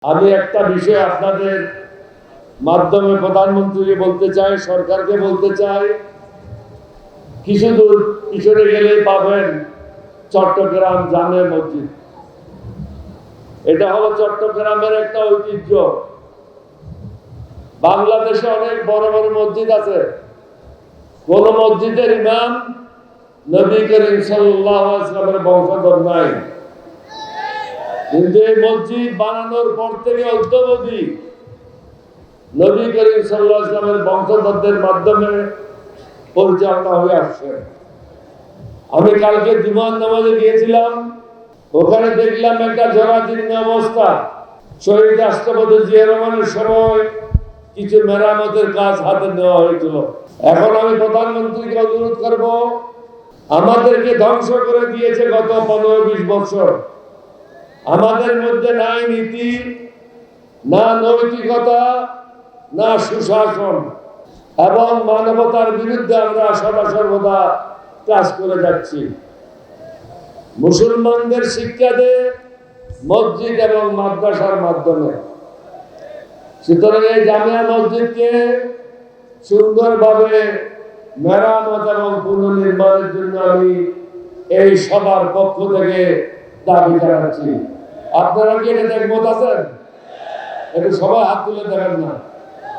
আমি একটা বিষয় আপনাদের মাধ্যমে প্রধানমন্ত্রীকে বলতে চাই, সরকারকে বলতে চাই। কিছু দূর পিছনে গেলে পাবেন চট্টগ্রাম জামে মসজিদ। এটা হলো চট্টগ্রামের একটা ঐতিহ্য। বাংলাদেশে অনেক বড় বড় মসজিদ আছে, কোন মসজিদের ইমাম নবী করিম সাল্লাল্লাহু আলাইহি ওয়াসাল্লামের বংশধর নাই, কিন্তু এই মসজিদ বানানোর পর থেকে অদ্যাবধি নবী করিম সাল্লাল্লাহু আলাইহি ওয়াসাল্লামের বংশধরদের মাধ্যমে পরিচালনা হয়ে আসছে। আমি কালকে জুমার নামাজে গিয়েছিলাম, ওখানে দেখলাম একটা জরাজীর্ণ অবস্থা। শহীদ রাষ্ট্রপতি জিয়া রহমানের সময় কিছু মেরামতের কাজ হাতে নেওয়া হয়েছিল। এখন আমি প্রধানমন্ত্রীকে অনুরোধ করব, আমাদেরকে ধ্বংস করে দিয়েছে গত 15-20 বছর। আমাদের মধ্যে নাই নীতি, না নৈতিকতা, না সুশাসন, এবং মানবতার বিরুদ্ধে আমরা সদা সর্বদা কাজ করে যাচ্ছি। মুসলমানদের শিক্ষা দেয় মসজিদ এবং মাদ্রাসার মাধ্যমে। সুতরাং এই জামিয়া মসজিদকে সুন্দরভাবে মেরামত এবং পুনর্নির্মাণের জন্য আমি এই সবার পক্ষ থেকে দাবি জানাচ্ছি। আপনারা কি এটা একমত আছেন? একটু সবাই হাত তুলে দেখেন না।